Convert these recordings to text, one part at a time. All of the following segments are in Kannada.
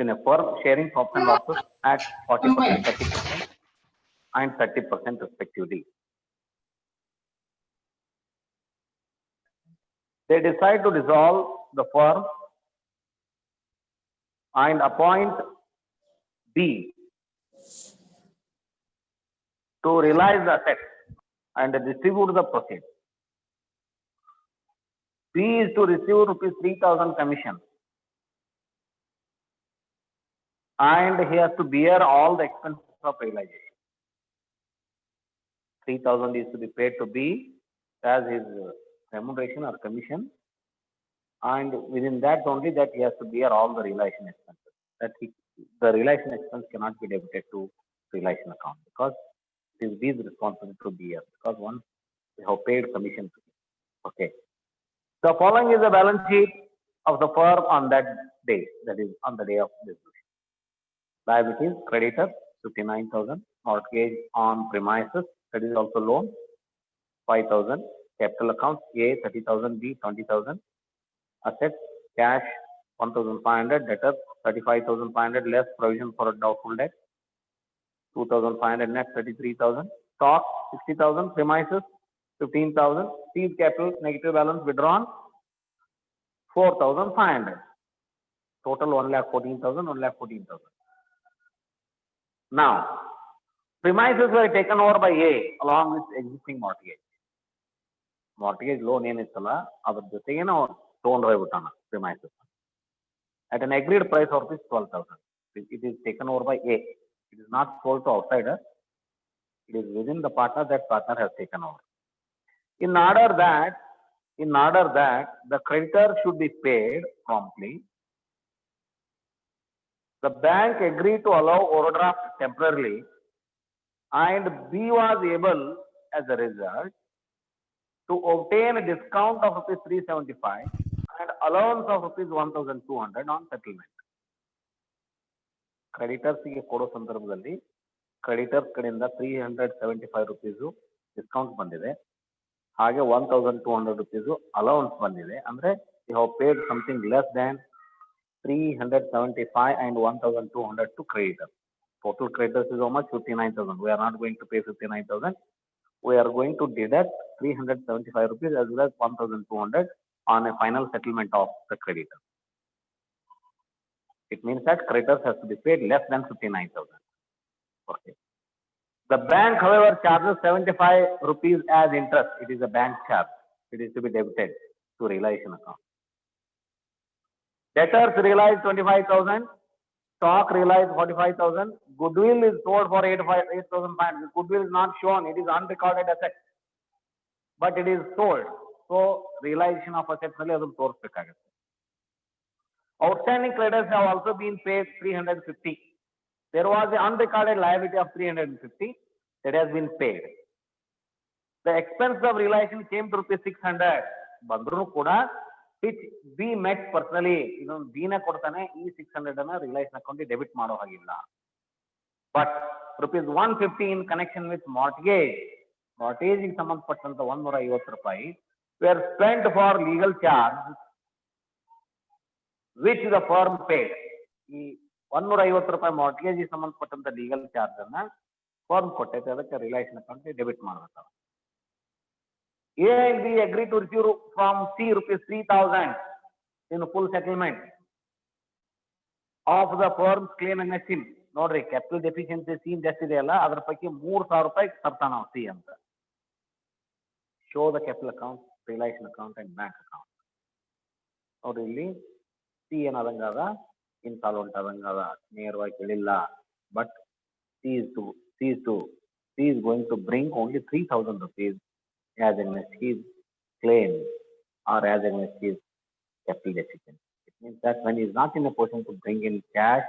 in a firm sharing profit and losses at 40%, 30%, and 30% respectively. They decide to dissolve the firm and appoint B to realize the assets and distribute the proceeds. B is to receive rupees 3,000 commission, and he has to bear all the expenses of realization. 3,000 is to be paid to B as his remuneration or commission, and within that only that he has to bear all the realization expenses. The realization expense cannot be debited to realization account because it is B's responsibility to bear, because once they have paid commission to B. Okay. The following is the balance sheet of the firm on that day, that is on the day of dissolution. Liabilities, creditor 59,000, mortgage on premises, that is also loan 5,000, capital accounts A 30,000, B 20,000, assets cash 1,500, debtors 35,500 less provision for doubtful debt 2,500, net 33,000, stock 60,000, premises 15,000, seed capital negative balance withdrawn 4,500, total 1,14,000, 1,14,000. Now, premises were taken over by A along with existing mortgage. Mortgage loan ಏನಿತ್ತಲ್ಲ ಅದರ ಜೊತೆಗೆ ನಾವು ತಗೊಂಡು ಹೋಗ್ಬಿಟ್ಟಾನ premises at an agreed price of ₹12,000. It is taken over by A. It is not sold to outsider. It is within the partner that partner has taken over. In order that the creditor should be paid promptly, the bank agreed to allow overdraft temporarily, and B was able, as a result, to obtain a discount of ₹375 and allowance of ₹1,200 on settlement. Creditors ಗೆ ಕೊಡೋ ಸಂದರ್ಭದಲ್ಲಿ ಕ್ರೆಡಿಟರ್ಸ್ ಕಡೆಯಿಂದ ₹375 ಡಿಸ್ಕೌಂಟ್ ಬಂದಿದೆ, ಹಾಗೆ ₹1,200 ಅಲೌನ್ಸ್ ಬಂದಿದೆ. ಅಂದ್ರೆ you have paid something less than 375 and 1,200 to creditors. Total creditors is how much? 59,000. We are not going to pay 59,000. We are going to deduct ₹375 as well as 1,200 on a final settlement of the creditor. It means that creditors has to be paid less than 59,000. Okay. The bank, however, charges ₹75 as interest. It is a bank charge. It is to be debited to realization account. Debtors realized 25,000. Stock realized 45,000. Goodwill is sold for 8,500. Goodwill is not shown. It is unrecorded asset, but it is sold. So realization of assets ನಲ್ಲಿ ಅದನ್ನು ತೋರಿಸಬೇಕಾಗುತ್ತೆ. Outstanding creditors have also been paid 350. There was an unrecorded liability of 350 that has been paid. The expense of realization came to ₹600. ಬಂದ್ರೂ ಕೂಡ which B met personally, B ನ ಕೊಡ್ತಾನೆ, ಈ 600 ಅನ್ನ ರಿಲೈಷನ್ ಅಕೌಂಟ್ ಡೆಬಿಟ್ ಮಾಡೋ ಹಾಗಿಲ್ಲ. But ₹150 in connection with mortgage ಗೆ ಸಂಬಂಧಪಟ್ಟಂತ ₹150 were spent for legal charge which the firm paid. ಈ ₹150 mortgage ಗೆ ಸಂಬಂಧಪಟ್ಟಂತ ಲೀಗಲ್ ಚಾರ್ಜ್ ಅನ್ನ ಫರ್ಮ್ ಕೊಟ್ಟೈತೆ, ಅದಕ್ಕೆ ರಿಲೈಷನ್ ಅಕೌಂಟ್ ಡೆಬಿಟ್ ಮಾಡಬೇಕು. A and B agreed to receive from C ₹3,000 in full settlement of the firm's claim against him. ನೋಡ್ರಿ, ಕ್ಯಾಪಿಟಲ್ ಡೆಫಿಷಿಯನ್ಸಿ ಸೀನ್ ಜಾಸ್ತಿ ಇದೆಯಲ್ಲ, ಅದ್ರ ಪೈಕಿ ₹3,000 ತರ್ತಾನ ನಾವು ಸಿ ಅಂತ. Show the capital account, realisation account and bank account. ನೋಡ್ರಿ, ಇಲ್ಲಿ ಸಿ ಏನಾದಂಗಾದ, ಇನ್ಸಾಲ್ವೆಂಟ್ ಆದಂಗಾದ, ನೇರವಾಗಿ ಹೇಳಿಲ್ಲ. But C is going to bring only ₹3,000 as against his claim or as against his capital deficiency. It means that when he is not in a position to bring in cash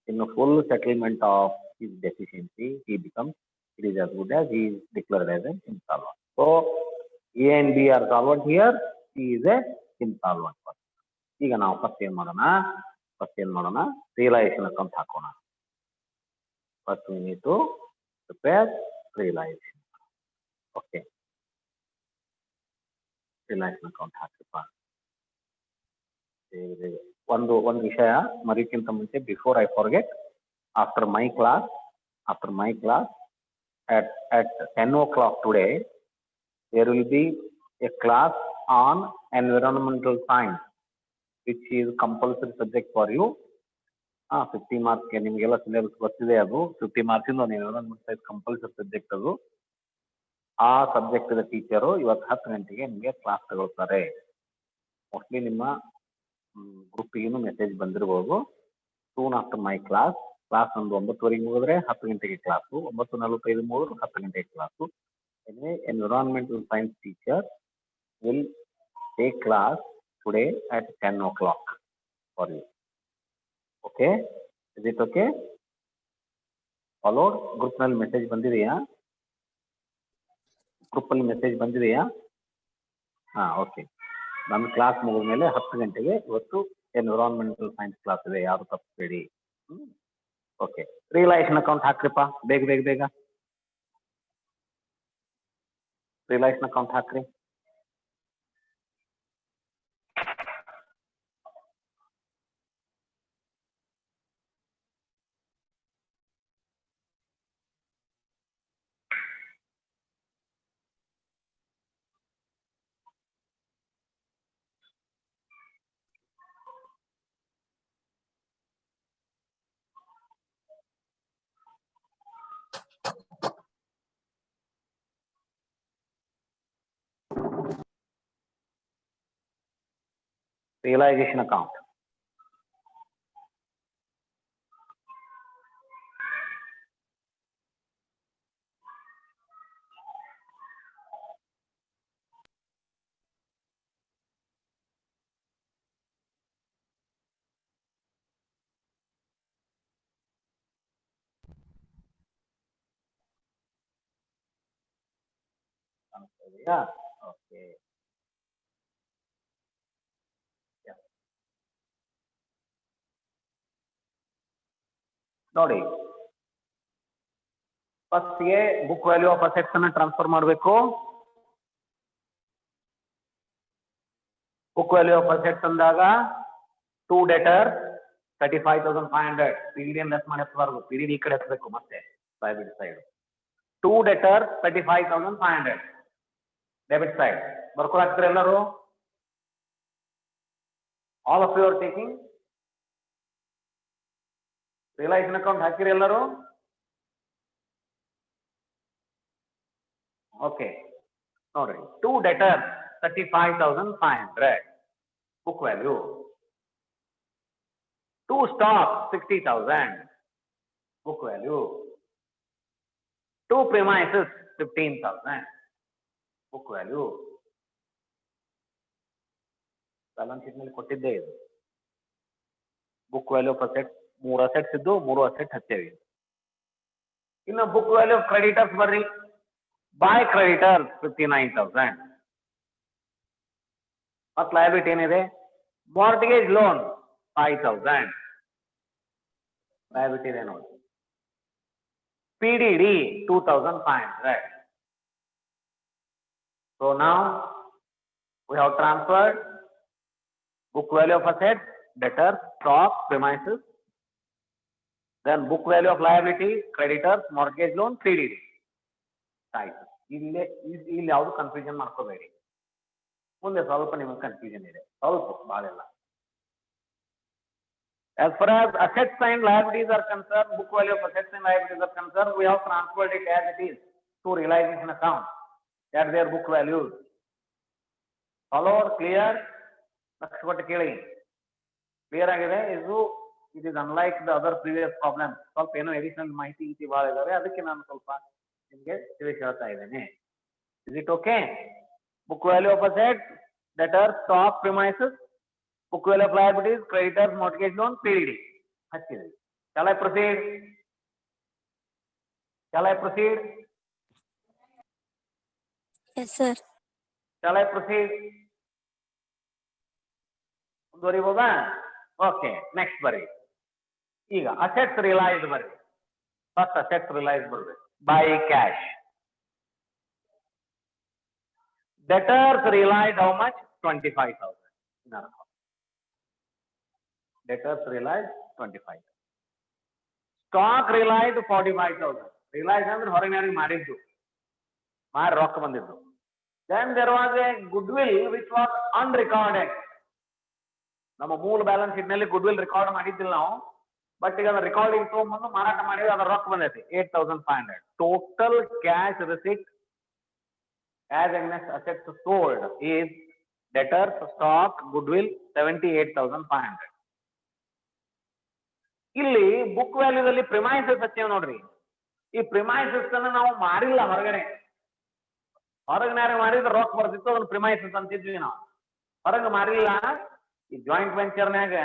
in a full settlement of his deficiency, it is as good as he is declared as an insolvent. So A and B are solvent here. He is a insolvent person. ಈಗ ನಾವು ಫಸ್ಟ್ ಏನ್ ಮಾಡೋಣ, ರಿಯಲೈಸೇಷನ್ ಅಕೌಂಟ್ ಹಾಕೋಣ. First we need to prepare realization. Okay. Realization account ಹಾಕಿಪ್ಪ. ಒಂದು ವಿಷಯ ಮರಿಕ್ಕಿಂತ ಮುಂಚೆ, before I forget, after my class at 10 o'clock today, there will be a class on environmental science, which is compulsory subject for you. 50 marks ಗೆ ನಿಮಗೆಲ್ಲ ಸಿಲೆಬಸ್ ಗೊತ್ತಿದೆ. ಅದು 50 marks ಇಂದ ಒಂದು ಎನ್ವಿರಾನ್ಮೆಂಟ್ ಸೈನ್ಸ್ ಕಂಪಲ್ಸರಿ ಸಬ್ಜೆಕ್ಟ್. ಅದು ಆ ಸಬ್ಜೆಕ್ಟ್ ಟೀಚರು ಇವತ್ತು 10 ಗಂಟೆಗೆ ನಿಮಗೆ ಕ್ಲಾಸ್ ತಗೊಳ್ತಾರೆ. ಮೋಸ್ಟ್ಲಿ ನಿಮ್ಮ ಗ್ರೂಪಿಗೂ ಮೆಸೇಜ್ ಬಂದಿರಬಹುದು. ಸೂನ್ ಆಫ್ಟರ್ ಮೈ ಕ್ಲಾಸ್ ಒಂದು 9:30 ಮುಗಿದ್ರೆ 10 ಗಂಟೆಗೆ ಕ್ಲಾಸು, 9:45 ಮುಗಿದ್ರೆ 10 ಗಂಟೆಗೆ class. Environmental science teacher will take class today at 10 o'clock for you. Okay? Is it okay? Followed? Group ನಲ್ಲಿ ಮೆಸೇಜ್ ಬಂದಿದೆಯಾ? ಗ್ರೂಪ್ ಅಲ್ಲಿ ಮೆಸೇಜ್ ಬಂದಿದೆಯಾ? ಓಕೆ. ನಮ್ಮ ಕ್ಲಾಸ್ ಮುಗಿದ ಮೇಲೆ 10 ಗಂಟೆಗೆ ಇವತ್ತು ಎನ್ವಿರಾನ್ಮೆಂಟಲ್ ಸೈನ್ಸ್ ಕ್ಲಾಸ್ ಇದೆ, ಯಾರು ತಪ್ಪಬೇಡಿ. ಓಕೆ, ರಿಯಲೈಸೇಷನ್ ಅಕೌಂಟ್ ಹಾಕ್ರಿಪ್ಪ, ಬೇಗ ರಿಯಲೈಸೇಷನ್ ಅಕೌಂಟ್ ಹಾಕ್ರಿ. Realization account. Yeah. Okay. ನೋಡಿ, ಫಸ್ಟ್ಗೆ ಬುಕ್ ವ್ಯಾಲ್ಯೂ ಆಫ್ ಅಸೆಟ್ಸ್ ಅನ್ನ ಟ್ರಾನ್ಸ್ಫರ್ ಮಾಡಬೇಕು. ಬುಕ್ ವ್ಯಾಲ್ಯೂ ಆಫ್ ಅಸೆಟ್ಸ್ ಅಂದಾಗ 2 debtors 35,500. ಪಿಡಿಎನ್ ಲೆಸ್ ಮಾಡಿ ಹತ್ತಬಾರ್ದು, ಪಿಡಿಡಿ ಈ ಕಡೆ ಹತ್ತಬೇಕು, ಮತ್ತೆ debit side. 2 debtors 35,500 debit side. ಬರ್ಕೊಳಕ್ತಾರೆ ಎಲ್ಲರೂ? All of you are taking realisation account ಹಾಕಿರಿ ಎಲ್ಲರೂ? ಓಕೆ, ನೋಡ್ರಿ, 2 debtors 35,500 book value, 2 stocks 60,000 book value, 2 premises 15,000 book value. Balance sheet ನಲ್ಲಿ ಕೊಟ್ಟಿದ್ದೇ ಇದು. Book value of asset 3 assets ಇದ್ದು 3 ಅಸೆಟ್ ಹಚ್ಚೇವಿ. ಇನ್ನು ಬುಕ್ ವ್ಯಾಲ್ಯೂ ಆಫ್ ಕ್ರೆಡಿಟರ್ಸ್ ಬರ್ರಿ. By creditors 59,000. ಮತ್ತು ಲಯಬಿಲಿಟಿ ಏನಿದೆ? ಮಾರ್ಟ್ಗೇಜ್ ಲೋನ್ 5,000 ಲಯಬಿಲಿಟಿ ಇದೆ ನೋಡಿ. PDD 2,500. So now we have transferred book value of assets, debtors, stock, premises, then book value of liability, creditors, mortgage loan, PDD. ಆಯ್ತು. ಇಲ್ಲಿ ಯಾವುದು ಕನ್ಫ್ಯೂಷನ್ ಮಾಡ್ಕೋಬೇಡಿ. ಮುಂದೆ ಸ್ವಲ್ಪ ನಿಮಗೆ ಕನ್ಫ್ಯೂಷನ್ ಇದೆ, ಸ್ವಲ್ಪ ಬಾಳೆಲ್ಲ. As far as assets and liabilities are concerned, book value of assets and liabilities are concerned, we have transferred it as it is to realization account at their book values. Follow or clear? Next what ಕೇಳಿ. ಕ್ಲಿಯರ್ ಆಗಿದೆ? it is unlike the other previous problem. ಸ್ವಲ್ಪ ಏನೋ additional ಮಾಹಿತಿ ಭಾಳ ಇದಾವೆ, ಅದಕ್ಕೆ ನಾನು ಸ್ವಲ್ಪ ನಿಮಗೆ ತಿಳಿಸಿ ಹೇಳ್ತಾ ಇದ್ದೇನೆ. Is it okay? Book value of assets, debtors, stock, premises, book value of liabilities, creditors, mortgage loan, PDD. ಹಚ್ಚಿದೆ. Shall I proceed? Yes, sir. Shall I proceed? ಮುಂದುವರಿಬೋದಾ? ಓಕೆ, ನೆಕ್ಸ್ಟ್ ಬರ್ರಿ. ಈಗ ಅಸೆಟ್ಸ್ ರಿಯಲೈಸ್ಡ್ ಬರ್ರಿ. ಫಸ್ಟ್ ಅಸೆಟ್ಸ್ ರಿಯಲೈಸ್ಡ್ ಬರ್ಬೇಕು. By cash. Debtors realized how much? 25,000. debtors realized 25. Stock realized 45,000. Realized ಅಂದ್ರೆ ಹೊರಗಿನವ್ರಿಗೆ ಮಾಡಿದ್ದು, ಮಾರಿ ರೊಕ್ಕ ಬಂದಿದ್ದು. Then there was a goodwill which was unrecorded. ನಮ್ಮ ಮೂಲ ಬ್ಯಾಲೆನ್ಸ್ ಶೀಟ್ ನಲ್ಲಿ ಗುಡ್ವಿಲ್ ರೆಕಾರ್ಡ್ ಮಾಡಿದ್ದಿಲ್ಲ ನಾವು, ಬಟ್ ಈಗ ರೆಕಾರ್ಡಿಂಗ್ ತಗೊಂಡ್ಬಂದು ಮಾರಾಟ ಮಾಡಿದ್ರೆ ಅದರ ರೊಕ್ಕ ಬಂದೈತಿ 8,500. Total cash receipt as against assets sold is debtors, stock, goodwill 78,500. ಇಲ್ಲಿ ಬುಕ್ ವ್ಯಾಲ್ಯೂದಲ್ಲಿ ಪ್ರಿಮೈಸಸ್ ಹಚ್ಚೇವ್ ನೋಡ್ರಿ. ಈ ಪ್ರಿಮೈಸಸ್ ಅನ್ನ ನಾವು ಮಾರಿಲ್ಲ, ಹೊರಗಿನಾರೆ ಮಾಡಿದ್ರೆ ರೊಕ್ಕ ಬರ್ತಿತ್ತು, ಅದನ್ನ ಪ್ರಿಮೈಸಸ್ ಅಂತಿದ್ವಿ ನಾವು. ಹೊರಗೆ ಮಾರಿಲ್ಲ. ಈ ಜಾಯಿಂಟ್ ವೆಂಚರ್ನ್ಯಾಗ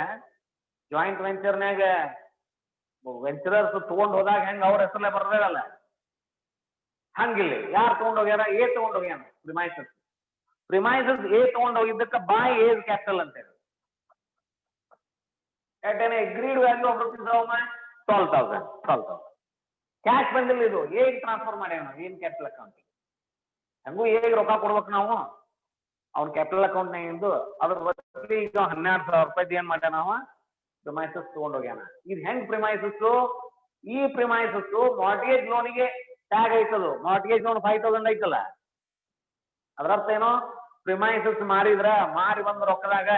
ವೆಂಚರರ್ಸ್ ತಗೊಂಡ್ ಹೋದಾಗ ಹೆಂಗ ಅವ್ರ ಹೆಸರಲ್ಲೇ ಬರ್ದೇವಲ್ಲ, ಹಂಗಿಲ್ಲ. ಯಾರು ತಗೊಂಡ್ ಹೋಗ್ಯಾರ? ಎ ತಗೊಂಡ್ ಹೋಗ್ಯಾನ ಪ್ರಿಮೈಸಸ್ ಎ ತಗೊಂಡ್ ಹೋಗಿದ್ದಕ್ಕ ಬೈ ಏಸ್ ಕ್ಯಾಪಿಟಲ್ ಅಂತ ಹೇಳಿ. at an agreed value of rupees 12,000. Cash ಬಂದಿಲ್ಲ, ಇದು ಹೇಗೆ ಟ್ರಾನ್ಸ್ಫರ್ ಮಾಡ್ಯಾವ ನಾವು? ಏನ್ ಕ್ಯಾಪಿಟಲ್ ಅಕೌಂಟ್ ಹೆಂಗೂ ಹೇಗೆ ರೊಕ್ಕ ಕೊಡ್ಬೇಕು ನಾವು ಅವ್ನ ಕ್ಯಾಪಿಟಲ್ ಅಕೌಂಟ್ ನಾಗಿಂದು. ಅದ್ರ ಬದಲಿ ಈಗ 12,000 ರೂಪಾಯಿ ಏನ್ ಮಾಡ್ಯಾನ ನಾವು ಪ್ರಿಮೈಸಸ್ ತಗೊಂಡ್ ಹೋಗ್ಯಾನ. ಇದು ಹೆಂಗ್ ಪ್ರಿಮೈಸಸ್? ಈ ಪ್ರಿಮೈಸಸ್ ಮಾರ್ಟ್ಗೇಜ್ ಲೋನಿಗೆ ಟ್ಯಾಗ್ ಐತದು. ಮಾರ್ಟ್ಗೇಜ್ ಲೋನ್ 5,000 ಐತಲ್ಲ, ಅದರ ಅರ್ಥ ಏನೋ, ಪ್ರಿಮೈಸಸ್ ಮಾರಿ ಬಂದ ರೊಕ್ಕದಾಗ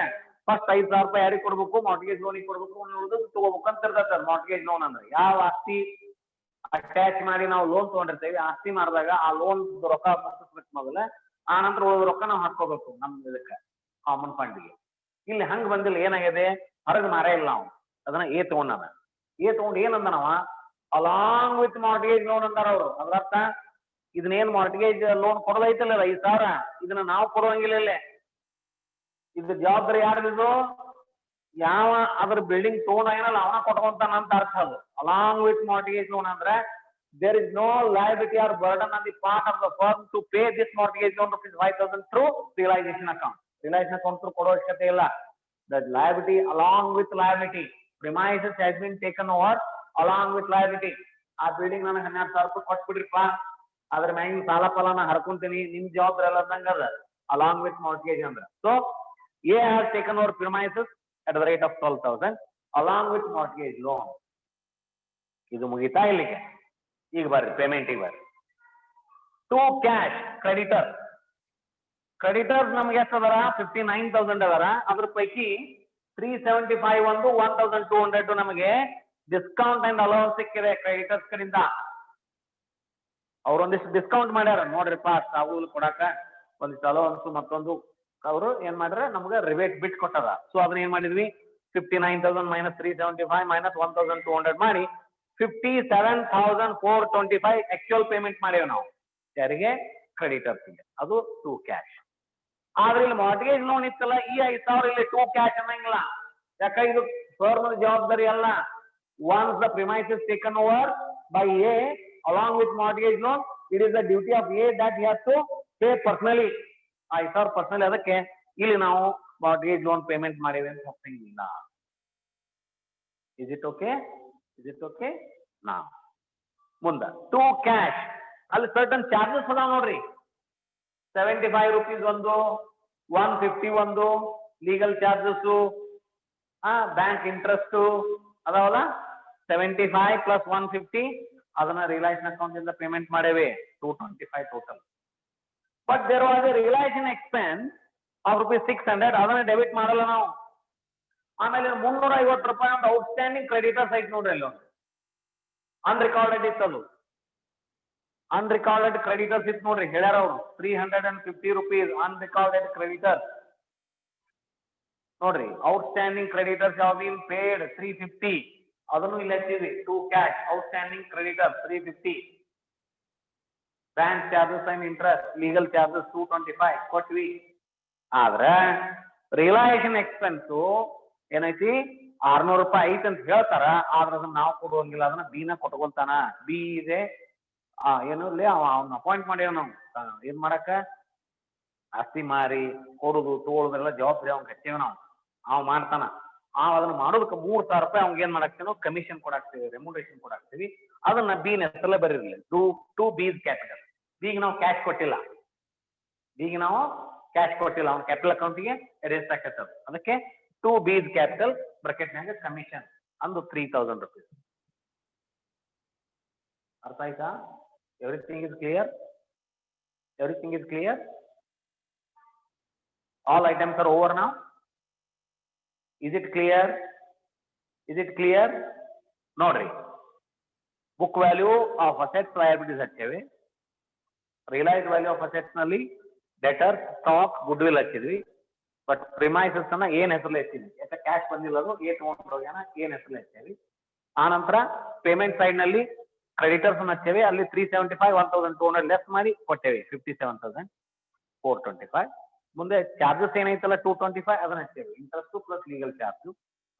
ಫಸ್ಟ್ 5,000 ರೂಪಾಯಿ ಯಾರಿಗೆ ಕೊಡ್ಬೇಕು? ಮಾರ್ಟ್ಗೇಜ್ ಲೋನಿಗೆ ಕೊಡ್ಬೇಕು, ಉಳಿದು ತಗೋಬೇಕು ಅಂತ ಇರ್ತದೆ. ಮಾರ್ಟ್ಗೇಜ್ ಲೋನ್ ಅಂದ್ರೆ ಯಾವ ಆಸ್ತಿ ಅಟ್ಯಾಚ್ ಮಾಡಿ ನಾವು ಲೋನ್ ತಗೊಂಡಿರ್ತೇವೆ, ಆಸ್ತಿ ಮಾಡಿದಾಗ ಆ ಲೋನ್ ರೊಕ್ಕ ಮುಟ್ಟಿಸ್ಬೇಕು ಮೊದಲ, ಆ ನಂತರ ಉಳಿದ ರೊಕ್ಕ ನಾವು ಹಾಕೋಬೇಕು ನಮ್ ಇದಕ್ಕೆ ಕಾಮನ್ ಫಂಡ್ಗೆ. ಇಲ್ಲಿ ಹಂಗ್ ಬಂದಿಲ್ಲ, ಏನಾಗಿದೆ? ಹೊರಗೆ ಮಾರೇ ಇಲ್ಲ ನಾವು, ಅದನ್ನ ಎ ತಗೊಂಡಾನ. ಎ ತಗೊಂಡು ಏನಂದ ನಾವ ಅಲಾಂಗ್ ವಿತ್ ಮಾರ್ಟ್ಗೇಜ್ ಲೋನ್ ಅಂತಾರ ಅವರು. ಅದ್ರ ಅರ್ಥ ಇದನ್ನೇನ್ ಮಾರ್ಟ್ಗೇಜ್ ಲೋನ್ ಕೊಡೋದೈತಲ್ಲ 5,000, ಇದನ್ನ ನಾವು ಕೊಡುವಂಗಿಲ್ಲ. ಇಲ್ಲೇ ಇದು ಜವಾಬ್ದಾರಿ ಯಾರ್ದಿದು? ಯಾವ ಅದ್ರ ಬಿಲ್ಡಿಂಗ್ ತಗೊಂಡ ಏನಲ್ಲ ಅವನ ಕೊಟ್ಕೊಂತಾನ ಅಂತ ಅರ್ಥ ಅದು. ಅಲಾಂಗ್ ವಿತ್ ಮಾರ್ಟ್ಗೇಜ್ ಲೋನ್ ಅಂದ್ರೆ there is no liability or burden on the part of the firm to pay this mortgage loan rupees 5,000 through realization account. Realization account through ಕೊಡೋ ಅವಶ್ಯಕತೆ ಇಲ್ಲ. The liability along with liability premises has been taken over along with liability. ಆ ಬಿಲ್ಡಿಂಗ್ ನನಗೆ 12,000 ರೂಪಾಯಿ ಕೊಟ್ಬಿಡ್ರಿಪ್ಪ, ಅದ್ರ ಮ್ಯಾಗಿನ ಸಾಲ ಫಲ ನಾ ಹರ್ಕೊಂತೀನಿ, ನಿಮ್ ಜವಾಬ್ದಾರಿ ಎಲ್ಲ ಅಂದಂಗ ಅದ along with mortgage ಅಂದ್ರೆ. So A has taken over premises at the rate of 12,000 along with mortgage loan. ಇದು ಮುಗಿತಾ ಇಲ್ಲಿಗೆ? ಈಗ ಬರ್ರಿ ಪೇಮೆಂಟಿಗೆ ಬರ್ರಿ. ಟು ಕ್ಯಾಶ್ ಕ್ರೆಡಿಟರ್ಸ್ ನಮ್ಗೆ ಎಷ್ಟು ಅದಾರ? 59,000 ಅದಾರ. ಅದ್ರ ಪೈಕಿ 375 ಒಂದು 1,200 ನಮಗೆ ಡಿಸ್ಕೌಂಟ್ ಅಂಡ್ ಅಲೌನ್ಸ್ ಸಿಕ್ಕಿದೆ ಕ್ರೆಡಿಟರ್ಸ್ ಕಡೆಯಿಂದ. ಅವ್ರೊಂದಿಷ್ಟು ಡಿಸ್ಕೌಂಟ್ ಮಾಡ್ಯಾರ ನೋಡ್ರಿಪ್ಪ, ಸಾಬೂಲ್ ಕೊಡಾಕ ಒಂದಿಷ್ಟು ಅಲೌನ್ಸ್, ಮತ್ತೊಂದು ಅವರು ಏನ್ ಮಾಡ್ಯಾರ ನಮ್ಗೆ ರಿಬೇಟ್ ಬಿಟ್ ಕೊಟ್ಟಾರ. ಸೊ ಅದನ್ನ ಏನ್ ಮಾಡಿದ್ವಿ? 59,000 ಮೈನಸ್ 375 ಮೈನಸ್ 1,200 ಮಾಡಿ 57,425 ಆಕ್ಚುಯಲ್ ಪೇಮೆಂಟ್ ಮಾಡೇವ್ ನಾವು ಯಾರಿಗೆ? ಕ್ರೆಡಿಟರ್ಸ್ಗೆ. ಅದು ಟು ಕ್ಯಾಶ್. ಆದ್ರೆ ಇಲ್ಲಿ ಮಾರ್ಟ್ಗೇಜ್ ಲೋನ್ ಇತ್ತಲ್ಲ, ಈ 5,000 ಇಲ್ಲಿ ಟು ಕ್ಯಾಶ್ ಅನ್ನಂಗಿಲ್ಲ. ಯಾಕ? ಇದು ಫರ್ಮ್ ಜವಾಬ್ದಾರಿ ಅಲ್ಲ. Once the premises taken over by A along with mortgage loan, it is the duty of A that he has to pay personally. 5,000 personally. ಅದಕ್ಕೆ ಇಲ್ಲಿ ನಾವು ಮಾರ್ಟ್ಗೇಜ್ ಲೋನ್ ಪೇಮೆಂಟ್ ಮಾಡಿವೆ ಅಂತ ಹೋಗ್ತಂಗಿಲ್ಲ. Is it okay? ನಾ ಮುಂದ ಟು ಕ್ಯಾಶ್ ಅಲ್ಲಿ ಸರ್ಟನ್ ಚಾರ್ಜಸ್ ಅದಾವ ನೋಡ್ರಿ. 75 ರೂಪೀಸ್ ಒಂದು, 150 ಒಂದು, ಲೀಗಲ್ ಚಾರ್ಜಸ್, ಬ್ಯಾಂಕ್ ಇಂಟ್ರೆಸ್ಟ್ ಅದಾವಲ್ಲ 75 ಪ್ಲಸ್ 150, ಅದನ್ನ ರಿಯಲೈಸೇಷನ್ ಅಕೌಂಟ್ ಇಂದ ಪೇಮೆಂಟ್ ಮಾಡೇವೆ 225 total. But there was a realisation expense of rupees 600, ಅದನ್ನ ಡೆಬಿಟ್ ಮಾಡಲ್ಲ ನಾವು. ಆಮೇಲೆ 350 ರೂಪಾಯಿ ಒಂದು ಔಟ್ಸ್ಟ್ಯಾಂಡಿಂಗ್ ಕ್ರೆಡಿಟರ್ಸ್ ಐತಿ ನೋಡ್ರಿ, ಅಲ್ಲಿ ಅನ್ರಿಕಾರ್ಡೆಡ್ ಇತ್ತು. ಅದು ಅನ್ರಿಕಾರ್ಡೆಡ್ ಕ್ರೆಡಿಟರ್ಸ್ ಇತ್ತು ನೋಡ್ರಿ, ಹೇಳ್ಯಾರ ಅವರು 350 ರೂಪೀಸ್ ಅನ್ರಿಕಾರ್ಡೆಡ್ ಕ್ರೆಡಿಟರ್ಸ್ ನೋಡ್ರಿ. ಔಟ್ಸ್ಟ್ಯಾಂಡಿಂಗ್ ಕ್ರೆಡಿಟರ್ಸ್ ಯಾವ ಬೀನ್ ಪೇಡ್ 350, ಅದನ್ನು ಇಲ್ಲಿ ಹಚ್ಚಿದ್ವಿ to cash. Outstanding creditors 350, bank charges and interest, legal charges 225 ಕೊಟ್ವಿ. ಆದ್ರ ರಿಯಲೈಸೇಷನ್ ಎಕ್ಸ್ಪೆನ್ಸ್ ಏನೈತಿ 600 ರೂಪಾಯಿ ಐತಿ ಅಂತ ಹೇಳ್ತಾರ. ಆದ್ರ ಅದನ್ನ ನಾವು ಕೊಡುವಂಗಿಲ್ಲ, ಅದನ್ನ ಬಿನ ಕೊಟ್ಕೊಂತಾನ. ಬಿ ಇದೆ ಏನು ಇಲ್ಲಿ ಅವ್ನ ಅಪಾಯಿಂಟ್ ಮಾಡ್ಯಾವ ನಾವು ಏನ್ ಮಾಡಕ್ಕ, ಆಸ್ತಿ ಮಾರಿ ಕೊಡುದು ತೋಳುದೆಲ್ಲ ಜವಾಬ್ದಾರಿ ಅವ್ನ ಹಚ್ಚೇವ್ ನಾವು. ಅವ್ ಮಾಡ್ತಾನ. ಅದನ್ನ ಮಾಡೋದಕ್ಕೆ 3,000 ರೂಪಾಯಿ ಅವ್ಗೆ ಏನ್ ಮಾಡಾಕ್ತೇವೆ ನಾವು? ಕಮಿಷನ್ ಕೊಡಾಕ್ತೇವೆ, ರೆಮ್ಯುನರೇಷನ್ ಕೊಡಾಕ್ತೇವಿ. ಅದನ್ನ ಬಿನ ಹೆಸರಲ್ಲೇ ಬರೀರ್ಲಿ, ಟು ಬೀಸ್ ಕ್ಯಾಪಿಟಲ್. ಬೀಗ್ ನಾವು ಕ್ಯಾಶ್ ಕೊಟ್ಟಿಲ್ಲ, ಅವ್ನ ಕ್ಯಾಪಿಟಲ್ ಅಕೌಂಟಿಗೆ ರಿಜಿಸ್ಟರ್ ಆಕತ್ತದ. ಅದಕ್ಕೆ ಟು ಬೀಸ್ ಕ್ಯಾಪಿಟಲ್ ಬ್ರಾಕೆಟ್ನಾಗ ಕಮಿಷನ್ ಅಂದು 3000 rupees. ಅರ್ಥ ಆಯ್ತಾ? Everything is clear? Everything is clear? All items are over now. Is it clear? Is it clear? ನೋಡ್ರಿ, book value of assets liabilities ಹಚ್ಚೇವಿ. ರಿಯಲೈಸ್ ವ್ಯಾಲ್ಯೂ ಆಫ್ ಅಸೆಟ್ಸ್ ನಲ್ಲಿ ಡೆಟರ್, ಸ್ಟಾಕ್, ಗುಡ್ ವಿಲ್ ಹಚ್ಚಿದ್ವಿ. ಬಟ್ ಪ್ರಿಮೈಸಸ್ ಅನ್ನ ಏನ್ ಹೆಸರು ಹಚ್ಚಿದ್ವಿ, ಯಾಕೆ ಕ್ಯಾಶ್ ಬಂದಿಲ್ಲ, ಅದು ಏನ್ ತಗೊಂಡು ಹೋಗ್ಯಾನ ಏನ್ ಹೆಸರು ಹಚ್ಚೇವಿ. ಆ ನಂತರ ಪೇಮೆಂಟ್ ಸೈಡ್ ನಲ್ಲಿ ಕ್ರೆಡಿಟರ್ಸ್ ಹಚ್ಚೇವಿ. ಅಲ್ಲಿ 375 1200 ಲೆಸ್ ಮಾಡಿ ಕೊಟ್ಟೇವಿ 57,425. ಮುಂದೆ ಚಾರ್ಜಸ್ ಏನೈತಲ್ಲ 225 ಅದನ್ನ ಹಚ್ಚೇವಿ. Interest plus legal charge.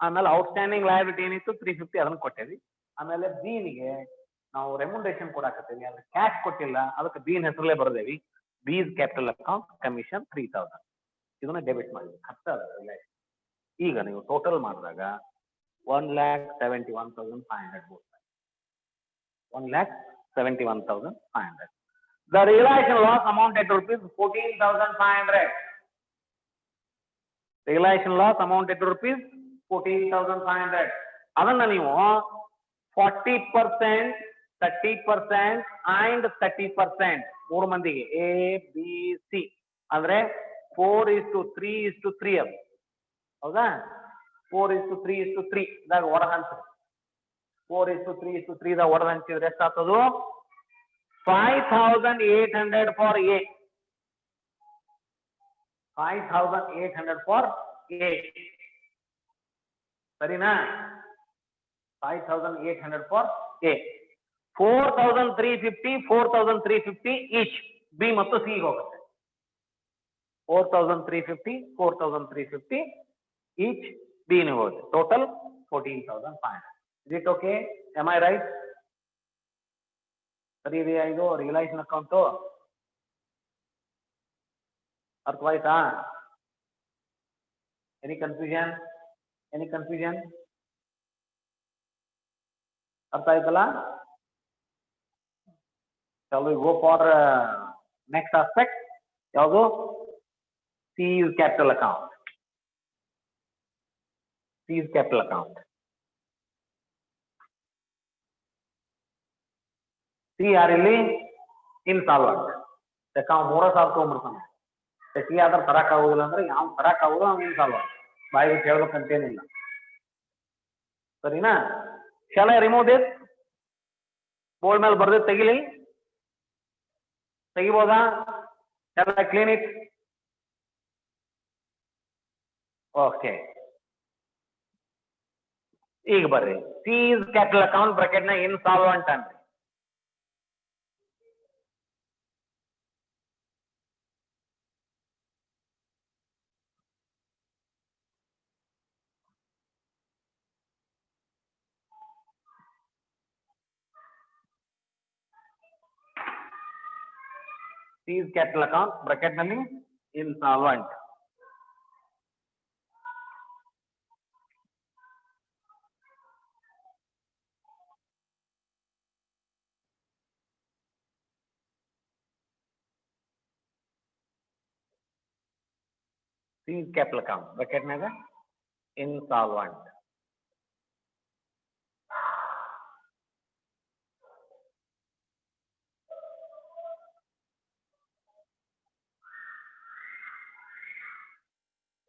ಆಮೇಲೆ ಔಟ್ಸ್ಟ್ಯಾಂಡಿಂಗ್ ಲಯಬಿಲಿಟಿ ಏನಿತ್ತು 350 ಅದನ್ನ ಕೊಟ್ಟೇವಿ. ಆಮೇಲೆ ಬೀನಿಗೆ ನಾವು ರೆಮ್ಯುನರೇಷನ್ ಕೊಡಾಕತ್ತೀವಿ, ಆದ್ರೆ ಕ್ಯಾಶ್ ಕೊಟ್ಟಿಲ್ಲ, ಅದಕ್ಕೆ ಬೀನ್ ಹೆಸರಲ್ಲೇ ಬರ್ದೇವಿ. ಬೀಸ್ ಕ್ಯಾಪಿಟಲ್ ಅಕೌಂಟ್ ಕಮಿಷನ್ 3000 ಇದನ್ನ ಡೆಬಿಟ್ ಮಾಡಿದ್ವಿ. ಖರ್ಚ ಅದ. ಈಗ ನೀವು ಟೋಟಲ್ ಮಾಡಿದಾಗ 1,71,500 1,71,500. The realization loss amounted to rupees 14,500. Realization loss amounted to rupees 14,500. ಅದನ್ನ ನೀವು 40%, 30% and 30% ಮೂರು ಮಂದಿಗೆ ಎ ಬಿ ಸಿ ಅಂದ್ರೆ 4:3:3 ಅದು ಹೌದಾ? 4:3:3 ದಾಗ ಒಡ ಹಂಚ್ರಿ. 4:3:3 ದಾಗ ಒಡ ಹಂಚಿದ್ರೆ ಎಷ್ಟಾಗ್ತದು? 5,800 for A. 5,800 for A. ಸರಿನಾ? 5,800 for A. 4,350, 4,350 each B ಮತ್ತು C ಹೋಗುತ್ತೆ. 4,350, 4,350 each B ಗೆ ಹೋಗುತ್ತೆ. Total 14,500. Is it okay? Am I right? ಸರಿ ಇದೆಯಾ? ಇದು ರಿಯಲೈಸೇಷನ್ ಅಕೌಂಟು ಅರ್ಥವಾಯ್ತಾ? Any confusion? Any confusion? ಅರ್ಥ ಆಯ್ತಲ್ಲ? Shall we go for next aspect? ಯಾವುದು? C is capital account. C is capital account. C ಯಾರಿಲ್ಲಿ? ಇನ್ಸಾಲ್ವೆಂಟ್. ಯಾಕೆ ಅವ್ನು 3,000 ತಗೊಂಡ್ಬಿಡ್ತಾನೆ. ಹೆಚ್ಚಿಗೆ ಆದ್ರೆ ತರಕಾಗುದಿಲ್ಲ ಅಂದ್ರೆ ಯಾವ ತರಕಾಗುದು ಅವ್ನು ಇನ್ಸಾಲ್ವೆಂಟ್. ಬಾಯಿ ಬಿಟ್ಟು ಹೇಳ್ಬೇಕಂತೇನಿಲ್ಲ. ಸರಿನಾ? Shall I remove this? Board ಮೇಲೆ ಬರ್ದು ತೆಗಿಲಿ? ತೆಗಿಬೋದಾ? Shall I clean it? Okay. ಈಗ ಬರ್ರಿ, C is capital account bracket ನ ಇನ್ಸಾಲ್ವೆಂಟ್ ಅನ್ರಿ. C is capital account bracket ನಲ್ಲಿ insolvent. C is capital account bracket ನಾಗ insolvent.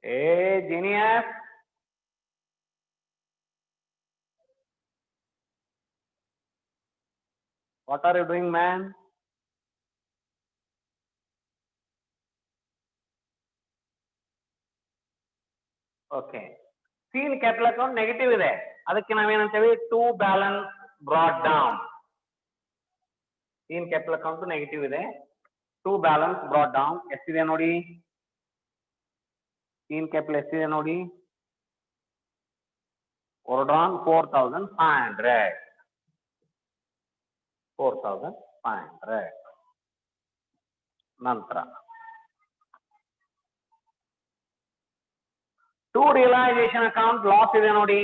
Hey, genius. What are you doing, man? Okay. C in capital account negative ಇದೆ. ಅದಕ್ಕೆ ನಾವೇನಂತೇವಿ? To balance brought down. C in capital account negative ಇದೆ. To balance brought down. ಎಷ್ಟಿದೆ ನೋಡಿ? C in capital ಎಷ್ಟಿದೆ ನೋಡಿ? Order 4,500. 4,500. ನಂತರ ಟು ರಿಯಲೈಸೇಷನ್ ಅಕೌಂಟ್ ಲಾಸ್ ಇದೆ ನೋಡಿ.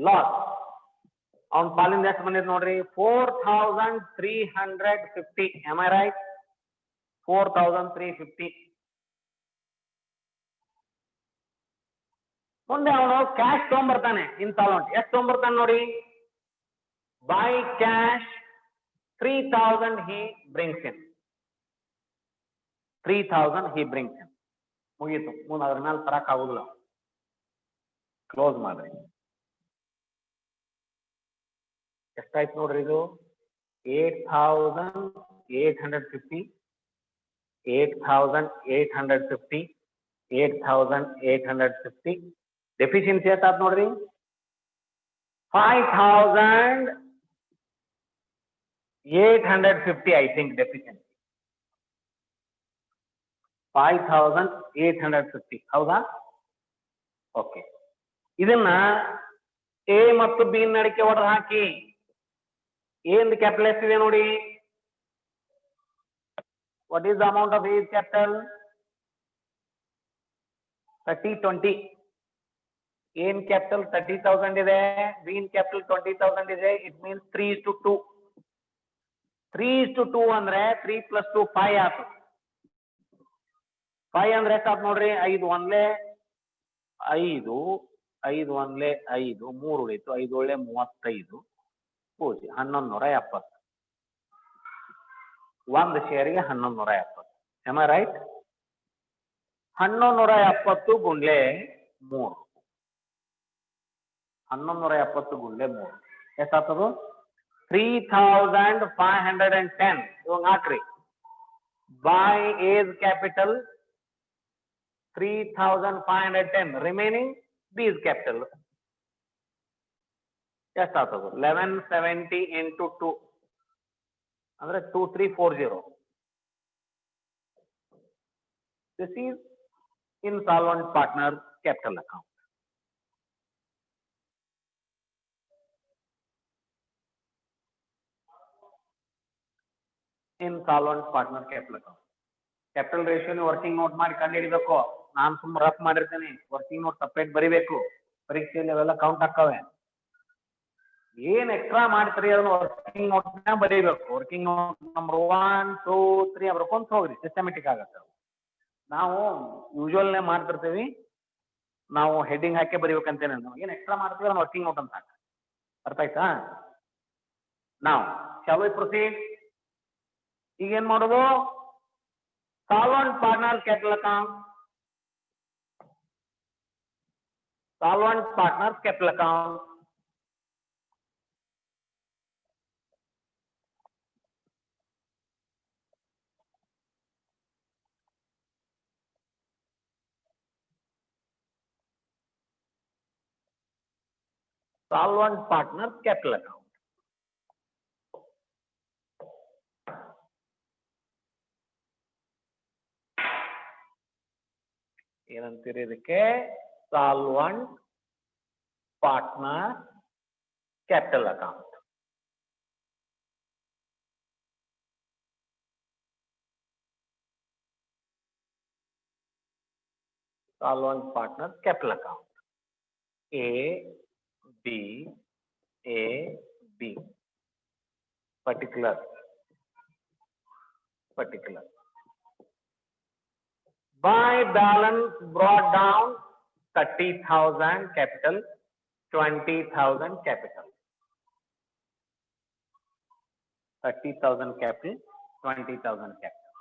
ಲಾಸ್ ಅವನ್ ಪಾಲಿಂದ ಎಷ್ಟು ಬಂದಿದೆ ನೋಡ್ರಿ? 4,350. Am I right? 4,350. ಮುಂದೆ ಅವನು ಕ್ಯಾಶ್ ತಗೊಂಡ್ಬರ್ತಾನೆ ಇನ್ಸಾಲ್ವೆಂಟ್. ಎಷ್ಟು ತಗೊಂಡ್ಬರ್ತಾನೆ ನೋಡಿ, by cash 3000 he brings in. 3000 he brings in. ಮುಗೀತು. ಮುಂದೆ ಅದ್ರ ಮೇಲೆ ತರಕ್ ಆಗುದಿಲ್ಲ. ಕ್ಲೋಸ್ ಮಾಡ್ರಿ. ಎಷ್ಟಾಯ್ತು ನೋಡ್ರಿ ಇದು, 8850, 8850, 8850. ಡೆಫಿಷಿಯನ್ಸಿ ಎಷ್ಟಾಯ್ತು ನೋಡ್ರಿ, 5850 ಐ ಥಿಂಕ್ ಡೆಫಿಷಿಯನ್ಸಿ. 5850 ಹೌದಾ? ಓಕೆ. ಇದನ್ನ ಎ ಮತ್ತು ಬಿ ನಡಿಕೆ ಹೊಡೆದು ಹಾಕಿ ಏನ್ ಕ್ಯಾಪಿಟಲ್ ಎಷ್ಟಿದೆ ನೋಡಿ. What is the amount of A capital? 3020. ಏನ್ ಕ್ಯಾಪಿಟಲ್ 30,000 ಇದೆ, ಬಿ ಇನ್ ಕ್ಯಾಪಿಟಲ್ 20,000 ಇದೆ. It means 3:2. 3:2 ಅಂದ್ರೆ 3 + 2 5 ಆಯ್ತು. 5 ಅಂದ್ರೆ ಎಷ್ಟಾಯ್ತು ನೋಡ್ರಿ, 5 1 5, 5 1 5, 3 ಉಳಿತು, 5 ಒಳ್ಳೆ 35, ಪೂಜೆ 1170. ಒಂದು ಶೇರಿಗೆ 1170. am I right? 1170 ಗುಂಡ್ಲೆ 3. 1170 ಗುಂಡ್ಲೆ 3 ಎಷ್ಟಾಗ್ತದು? 3510. ಇವಾಗ ಹಾಕ್ರಿ. By A's capital 3510, remaining B's capital ಎಷ್ಟಾಗ್ತದೆ? 1170 into 2 ಅಂದ್ರೆ 2340. This is insolvent partner capital account. Insolvent partner capital account. Capital ratio working note ಮಾಡಿ ಕಂಡು ಹಿಡಿಬೇಕು. ನಾನು ಸುಮ್ಮನೆ ರಫ್ ಮಾಡಿರ್ತೇನೆ, ವರ್ಕಿಂಗ್ ನೋಟ್ ಸಪ್ರೇಟ್ ಬರಿಬೇಕು. ಪರೀಕ್ಷೆಯಲ್ಲಿ ಅವೆಲ್ಲ ಕೌಂಟ್ ಹಾಕವೆ. ಏನ್ ಎಕ್ಸ್ಟ್ರಾ ಮಾಡ್ತೀರಿ ಅದನ್ನ ವರ್ಕಿಂಗ್ ನೋಟ್ ಬರೀಬೇಕು. ವರ್ಕಿಂಗ್ ನೋಟ್ ನಂಬರ್ 1 2 3 ಬರ್ಕೊಂತ ಹೋಗ್ರಿ, ಸಿಸ್ಟಮೆಟಿಕ್ ಆಗತ್ತೆ. ನಾವು ಯೂಶುವಲ್ ಮಾಡ್ತಿರ್ತೀವಿ, ನಾವು ಹೆಡ್ಡಿಂಗ್ ಹಾಕಿ ಬರೀಬೇಕಂತೇನೆ. ಏನ್ ಎಕ್ಸ್ಟ್ರಾ ಮಾಡ್ತೀವಿ ಅದನ್ನ ವರ್ಕಿಂಗ್ ನೋಟ್ ಅಂತ ಹಾಕ. ಅರ್ಥ ಆಯ್ತಾ? ನಾವು ಶಾಲ್ ವಿ ಪ್ರೊಸೀಡ್? ಈಗ ಏನ್ ಮಾಡೋದು, solvent partner capital account. Solvent partner capital account. Solvent partner capital account. ಏನಂತೀರಿ ಇದಕ್ಕೆ? solvent partner capital account. solvent partner capital account. A B A B particular by balance brought down 30,000 capital, 20,000 capital. 30,000 capital, 20,000 capital.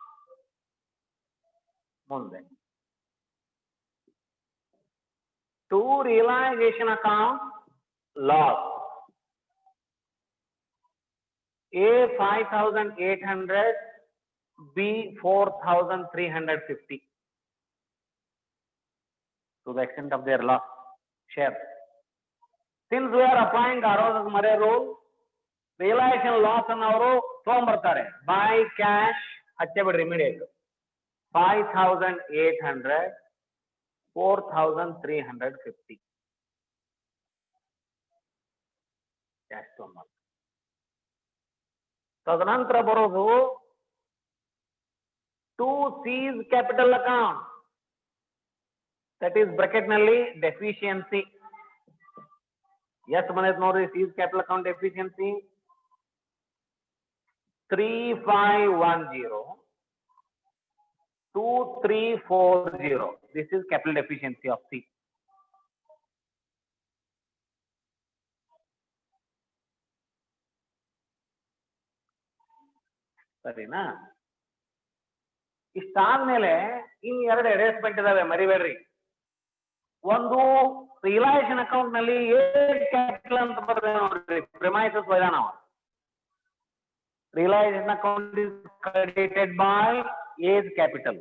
ಮುಂದೆ to realization account loss. A 5,800, B 4,350. To the extent of their loss share. Since we are applying Garo's Murray rule, realization loss and our ತೊಗೊಂಬರ್ತಾರೆ. By cash ಹಚ್ಚೆ ಬಿಡ್ರಿ immediate. 5,800, 4,350. ಕ್ಯಾಶ್ ತೊಗೊಂಬರ್ತಾರೆ. ತದನಂತರ ಬರೋದು to seize capital account. That is bracket ನಲ್ಲಿ deficiency. ಎಷ್ಟು ಬಂದೈತೆ ನೋಡ್ರಿ seize capital account deficiency 3510 2340. This is capital deficiency of C. ಸರಿನಾ? ಇಷ್ಟಾದ್ಮೇಲೆ ಇನ್ ಎರಡು ಅಡ್ಜಸ್ಟ್ಮೆಂಟ್ ಇದಾವೆ, ಮರಿಬೇಡ್ರಿ. ಒಂದು ರಿಯಲೈಸೇಷನ್ ಅಕೌಂಟ್ ನಲ್ಲಿ ಏಜ್ ಕ್ಯಾಪಿಟಲ್ ಅಂತ ಬರ್ತದೆ ನೋಡ್ರಿ, ಪ್ರಿಮೈಸಸ್ ಬೈದ ನಾವು. Realisation account is credited by A's capital.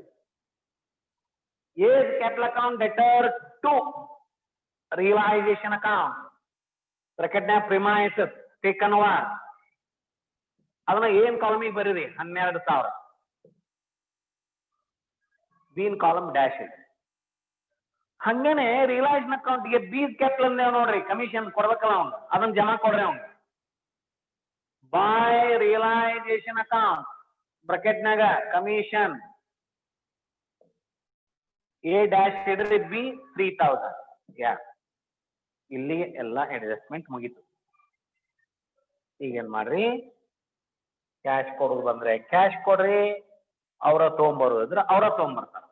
A's capital account debtor to realisation account. Bracket ನ ಪ್ರಿಮೈಸಸ್ ಟೇಕನ್ ಓವರ್. ಅದನ್ನ ಏನ್ ಕಾಲಮಿಗೆ ಬರೀರಿ, 12,000. ಬೀನ್ ಕಾಲಮ್ ಡ್ಯಾಶ್ ಇದೆ. ಹಂಗೇನೆ ರಿಯಲೈಸೇಷನ್ ಅಕೌಂಟ್ ಗೆ ಬೀಸ್ ಕ್ಯಾಪಿಟಲ್ ಅಂದೇವ್ ನೋಡ್ರಿ, ಕಮಿಷನ್ ಕೊಡ್ಬೇಕಲ್ಲ ಅವ್ನು, ಅದನ್ನ ಜಮಾ ಕೊಡ್ರಿ ಅವ್ನು. ಬೈ ರಿಯಲೈಸೇಷನ್ ಅಕೌಂಟ್ ಬ್ರಾಕೆಟ್ನಾಗ ಕಮಿಷನ್ ಎ ಡ್ಯಾಶ್ ಇದ್ರೆ ಬಿ 3,000. ಯಾ, ಇಲ್ಲಿಗೆ ಎಲ್ಲ ಅಡ್ಜಸ್ಟ್ಮೆಂಟ್ ಮುಗೀತು. ಈಗೇನ್ ಮಾಡ್ರಿ, ಕ್ಯಾಶ್ ಕೊಡೋದು ಬಂದ್ರೆ ಕ್ಯಾಶ್ ಕೊಡ್ರಿ, ಅವರ ತೊಗೊಂಬರೋದ್ರ ಅವರ ತೊಗೊಂಬರ್ತಾರ.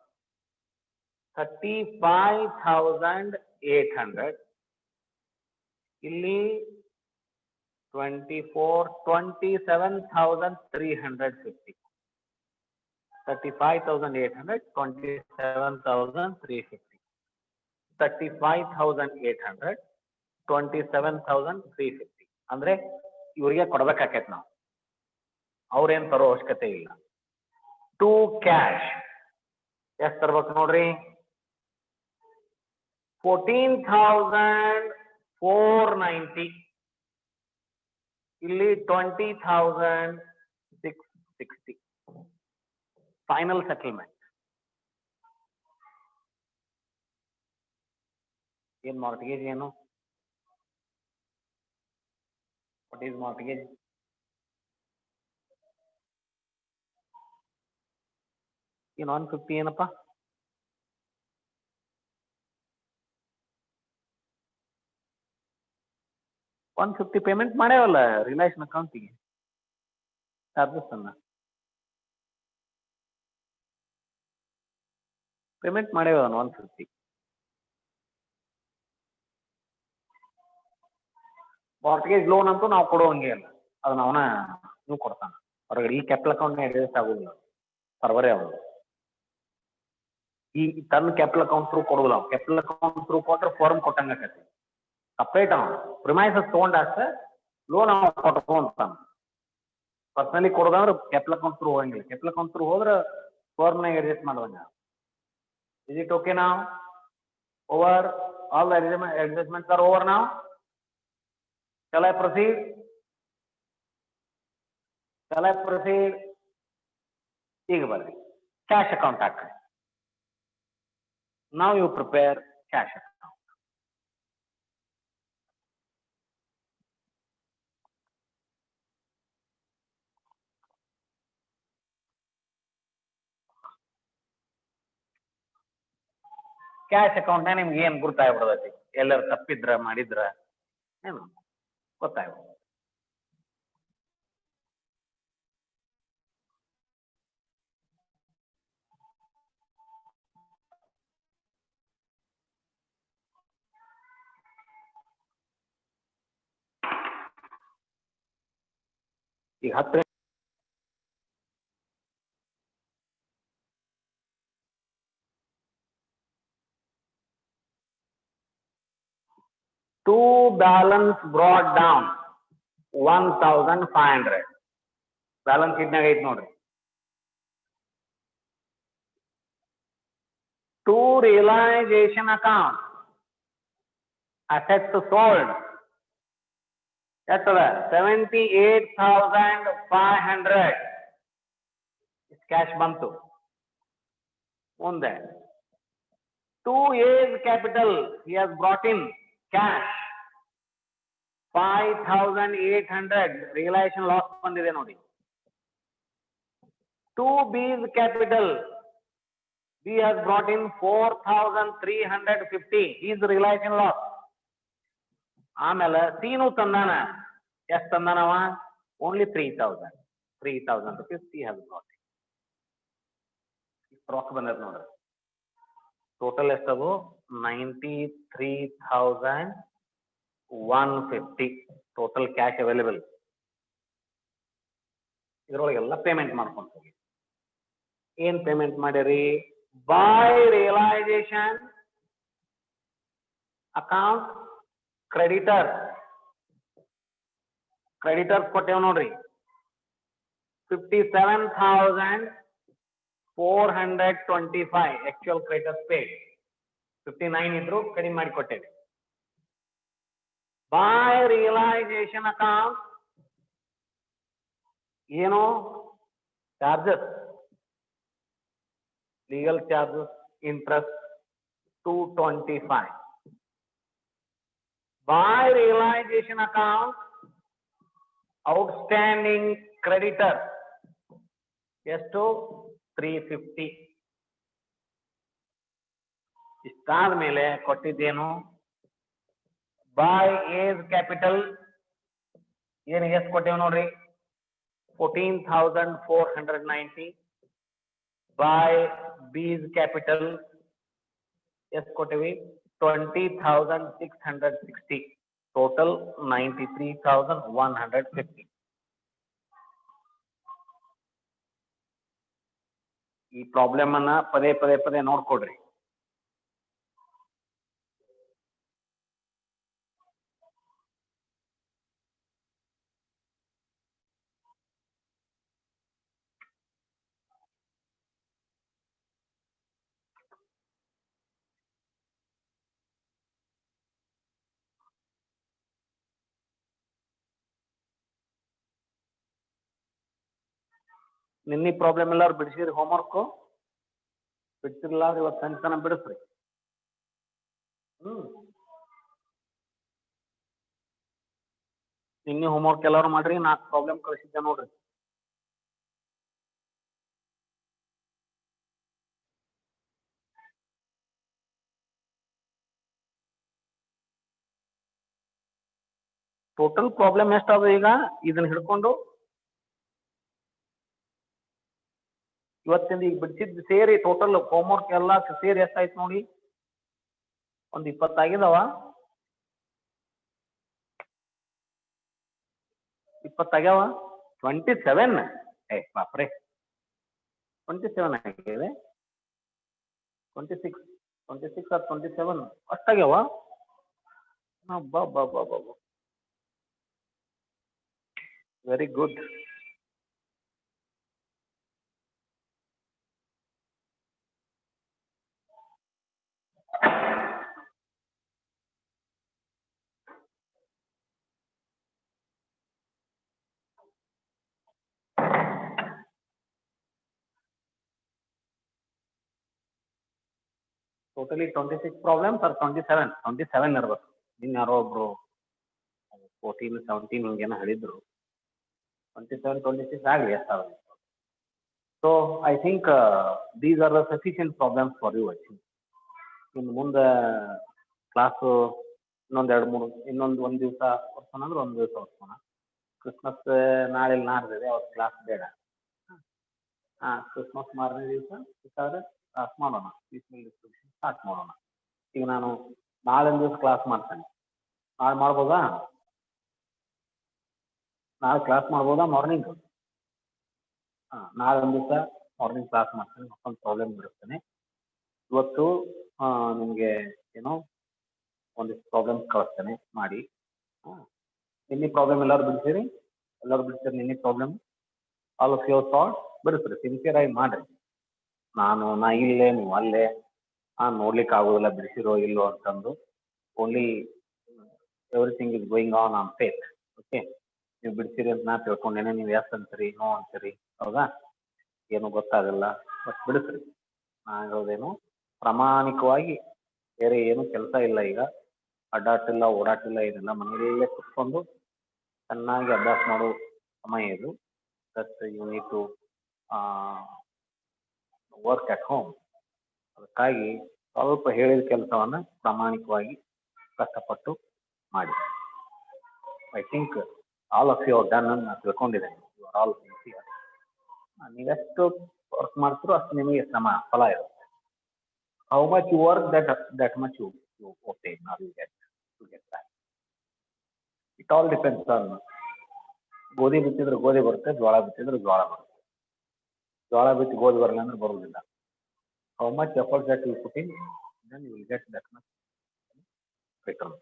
35,800 ಇಲ್ಲಿ 27,350. 35,800 27,350. 35,800 27,350 ಅಂದ್ರೆ ಇವ್ರಿಗೆ ಕೊಡ್ಬೇಕಾಕೈತ್ ನಾವು, ಅವ್ರೇನ್ ತರೋ ಅವಶ್ಯಕತೆ ಇಲ್ಲ. ಟು ಕ್ಯಾಶ್ ಎಷ್ಟ್ ತರ್ಬೇಕು ನೋಡ್ರಿ, 14,490. ಇಲ್ಲಿ 20,660. Final settlement. ಏನ್ ಮಾರ್ಟ್ಗೇಜ್ ಏನು? What is mortgage? ಈ 150 ಏನಪ್ಪಾ? $150 ಪೇಮೆಂಟ್ ಮಾಡ್ಯಾವಲ್ಲ ರಿಲೈಸೇಷನ್ ಅಕೌಂಟಿಗೆ, ಚಾರ್ಜಸ್ ಅನ್ನ ಪೇಮೆಂಟ್ ಮಾಡ್ಯಾವ 150. ಮಾರ್ಟ್ಗೇಜ್ ಲೋನ್ ಅಂತೂ ನಾವು ಕೊಡೋ ಹಂಗೆ ಅಲ್ಲ, ಅದನ್ನ ಅವನ ನೀವು ಕೊಡ್ತಾನ ಹೊರಗಡೆ. ಈ ಕ್ಯಾಪಿಟಲ್ ಅಕೌಂಟ್ ಅಡ್ಜಸ್ಟ್ ಆಗುದಿಲ್ಲ, ಸರ್ವರೇ ಅವರು. ಈ ತನ್ನ ಕ್ಯಾಪಿಟಲ್ ಅಕೌಂಟ್ ಥ್ರೂ ಕೊಡುದಿಲ್ಲ. ಕ್ಯಾಪಿಟಲ್ ಅಕೌಂಟ್ ಥ್ರೂ ಕೊಟ್ರೆ ಫಾರ್ಮ್ ಕೊಟ್ಟಂಗ ಆಕತಿ. ಸಪ್ರೇಟ್ ಅವನು ಪ್ರಿಮೈಸಸ್ ತಗೊಂಡಾಗ ಲೋನ್ ಅವ ಕೊಟ್ಟು ಅಂತಾನ. ಪರ್ಸನಲಿ ಕೊಡೋದಂದ್ರೆ ಕ್ಯಾಪಿಟಲ್ ಅಕೌಂಟ್ ಥ್ರೂ ಹೋಗಂಗಿಲ್ಲ. ಕ್ಯಾಪಿಟಲ್ ಅಕೌಂಟ್ ಥ್ರೂ ಹೋದ್ರೆ ಫಾರ್ಮ್ನಾಗ ಅಡ್ಜಸ್ಟ್ ಮಾಡುವಂಗ. Is it okay now? Over, all the adjustments are over now. Shall I proceed? Shall I proceed? ಈಗ ಬರ್ರಿ, ಕ್ಯಾಶ್ ಅಕೌಂಟ್ ಹಾಕ್ರಿ. Now you prepare cash account. Cash account ನಿಮ್ಗೆ ಏನ್ ಗೊತ್ತಾಗ್ಬಿಡತೈತಿ, ಎಲ್ಲರೂ ತಪ್ಪಿದ್ರ ಮಾಡಿದ್ರ ಏನು ಗೊತ್ತಾಗ್ಬಿಡ. ಈಗ 10 to balance brought down 1,500. Balance ಶೀಟ್ನಾಗ ಐತಿ ನೋಡ್ರಿ. To realisation account assets sold ಎಷ್ಟದ 78,500 ಕ್ಯಾಶ್ ಬಂತು. ಮುಂದೆ to A's capital he has brought in cash 5,800 realisation loss ಬಂದಿದೆ ನೋಡಿ. To B's capital he has brought in 4,350 is realisation loss. ಆಮೇಲೆ ಸೀನು ತಂದಾನ, ಎಷ್ಟು ತಂದಾನವ? Only 3,000 rupees he has brought in. ರೊಕ್ಕ ಬಂದದ ನೋಡ್ರಿ. ಟೋಟಲ್ ಎಷ್ಟದು? 93,150 ಟೋಟಲ್ ಕ್ಯಾಶ್ ಅವೈಲೇಬಲ್. ಇದರೊಳಗೆಲ್ಲ ಪೇಮೆಂಟ್ ಮಾಡ್ಕೊಂತ ಹೋಗಿ. ಏನ್ ಪೇಮೆಂಟ್ ಮಾಡಿರಿ? ಬೈ ರಿಯಲೈಸೇಷನ್ ಅಕೌಂಟ್ ಕ್ರೆಡಿಟರ್ಸ್ ಕೊಟ್ಟೇವ್ ನೋಡ್ರಿ 57,425 actual creditors paid. 59 ಇದ್ರು ಕಡಿಮೆ ಮಾಡಿ ಕೊಟ್ಟೇವೆ. ಬೈ ರಿಯಲೈಸೇಷನ್ ಅಕೌಂಟ್ ಏನು? Charges, legal charges, interest 225. By realization account, outstanding creditor ಎಷ್ಟು? 350. ಇಷ್ಟಾದ ಮೇಲೆ ಕೊಟ್ಟಿದ್ದೇನು? ಬೈ ಏಜ್ ಕ್ಯಾಪಿಟಲ್ ಏನು ಎಷ್ಟು ಕೊಟ್ಟೇವ್ ನೋಡ್ರಿ? 14,490. by B's capital yes kotevi 20,660, total 93,150. ಈ ಪ್ರಾಬ್ಲಮ್ ಅನ್ನ ಪದೇ ನೋಡ್ಕೊಡ್ರಿ. ನಿನ್ನೆ ಪ್ರಾಬ್ಲಮ್ ಎಲ್ಲಾರು ಬಿಡಿಸಿರಿ? ಹೋಮ್ವರ್ಕ್ ಬಿಡ್ತಿರ್ಲ ಇವತ್ತು ಸಂಜೆತನ ಬಿಡಿಸ್ರಿ. ನಿನ್ನೆ ಹೋಮ್ವರ್ಕ್ ಎಲ್ಲಾರು ಮಾಡ್ರಿ. 4 ಪ್ರಾಬ್ಲಮ್ ಕಳಿಸಿದ್ದೆ ನೋಡ್ರಿ. ಟೋಟಲ್ ಪ್ರಾಬ್ಲಮ್ ಎಷ್ಟಾದ ಈಗ? ಇದನ್ನ ಹಿಡ್ಕೊಂಡು ಇವತ್ತಿಂದ ಈಗ ಬಿಡಿಸಿದ್ ಸೇರಿ ಟೋಟಲ್ ಹೋಮ್ವರ್ಕ್ ಎಲ್ಲ ಸೇರಿ ಎಷ್ಟಾಯ್ತು ನೋಡಿ? ಒಂದು 20 ಆಗಿದಾವ. 20 ಆಗ್ಯಾವ. 27 ಬಾಪ್ರೆ 27 ಆಗಿದೆ. 26 or 27 ಅಷ್ಟಾಗ್ಯಾವ. Very good. Totally 26 problems or 27 ಇರ್ಬೇಕು. ಇನ್ನು ಯಾರೋ ಒಬ್ರು 14, 17 ಹಿಂಗೇನೋ ಹೇಳಿದ್ರು. 27, 26 ಆಗಲಿ ಎಷ್ಟಾಗಲಿ. So I think these are the sufficient problems for you. ಇನ್ನು ಮುಂದೆ ಕ್ಲಾಸು ಒಂದು ದಿವಸ ಹೊರ್ಸೋಣ ಅಂದ್ರೆ ಒಂದು ದಿವಸ ಹೊರ್ಸೋಣ. ಕ್ರಿಸ್ಮಸ್ ನಾಳೆ ನಾಡ್ದಿದೆ, ಅವ್ರ ಕ್ಲಾಸ್ ಬೇಡ. ಕ್ರಿಸ್ಮಸ್ ಮಾರನೇ ದಿವಸ ಬೇಕಾದ್ರೆ ಕ್ಲಾಸ್ ಮಾಡೋಣ, ಪೀಸ್ಮೇಲ್ ಡಿಸ್ಟ್ರಿಬ್ಯೂಷನ್ ಸ್ಟಾರ್ಟ್ ಮಾಡೋಣ. ಈಗ ನಾನು ನಾಳೆ ಒಂದು ದಿವಸ ಕ್ಲಾಸ್ ಮಾಡ್ತೇನೆ. ನಾಳೆ ಮಾಡ್ಬೋದಾ? ನಾಳೆ ಕ್ಲಾಸ್ ಮಾಡ್ಬೋದಾ ಮಾರ್ನಿಂಗ್? ನಾಳೆ ಒಂದು ದಿವಸ ಮಾರ್ನಿಂಗ್ ಕ್ಲಾಸ್ ಮಾಡ್ತೇನೆ. ಮತ್ತೊಂದು ಪ್ರಾಬ್ಲಮ್ ಬಿಡಿಸ್ತೇನೆ. ಇವತ್ತು ನಿಮಗೆ ಏನೋ ಒಂದಿಷ್ಟು ಪ್ರಾಬ್ಲಮ್ಸ್ ಕಳಿಸ್ತೇನೆ ಮಾಡಿ. ನಿನ್ನೆ ಪ್ರಾಬ್ಲಮ್ ಎಲ್ಲರೂ ಬಿಡಿಸಿರಿ? ನಿನ್ನೆ problem all of your thought ಬಿಡಿಸ್ರಿ. ಸಿನ್ಸಿಯರ್ ಆಗಿ ಮಾಡ್ರಿ. ನಾ ಇಲ್ಲೇ ನೀವು ಅಲ್ಲೇ ನೋಡ್ಲಿಕ್ಕೆ ಆಗೋದಿಲ್ಲ ಬಿಡಿಸಿರೋ ಇಲ್ಲೋ ಅಂತಂದು. Only everything is going on faith. Okay, ನೀವು ಬಿಡಿಸಿರಿ ಅಂತ ನಾ ತಿಳ್ಕೊಂಡೇನೆ. ನೀವು ಎಸ್ ಅಂತೀರಿ, ನೋ ಅಂತೀರಿ, ಹೌದಾ? ಏನು ಗೊತ್ತಾಗಲ್ಲ, ಬಟ್ ಬಿಡಿಸ್ರಿ. ನಾ ಹೇಳೋದೇನು ಪ್ರಾಮಾಣಿಕವಾಗಿ ಬೇರೆ ಏನು ಕೆಲಸ ಇಲ್ಲ. ಈಗ ಅಡ್ಡಾಟಿಲ್ಲ, ಓಡಾಟಿಲ್ಲ, ಏನಿಲ್ಲ. ಮನೆಯಲ್ಲೇ ಕುತ್ಕೊಂಡು ಚೆನ್ನಾಗಿ ಅಭ್ಯಾಸ ಮಾಡೋ ಸಮಯ ಇದು. That you need to work at home. ಅದಕ್ಕಾಗಿ ಸ್ವಲ್ಪ ಹೇಳಿದ ಕೆಲಸವನ್ನು ಪ್ರಾಮಾಣಿಕವಾಗಿ ಕಷ್ಟಪಟ್ಟು ಮಾಡಿ. I think all of you done ಅಂತ ನಾನು ತಿಳ್ಕೊಂಡಿದ್ದೇನೆ. You are all sincere. ನೀವೆಷ್ಟು ವರ್ಕ್ ಮಾಡ್ತೀರೋ ಅಷ್ಟು ನಿಮಗೆ ಫಲ ಇರುತ್ತೆ. How much you work that much you obtain or you get back. It all depends on ಗೋಧಿ ಬಿತ್ತಿದ್ರೆ ಗೋಧಿ ಬರುತ್ತೆ, ಜೋಳ ಬಿತ್ತಿದ್ರೆ ಜೋಳ ಬರುತ್ತೆ. ಜೋಳ ಬಿತ್ತಿ ಗೋಧಿ ಬರಲ್ಲ ಅಂದ್ರೆ ಬರುವುದಿಲ್ಲ. How much effort that you put in, then you will get that much return.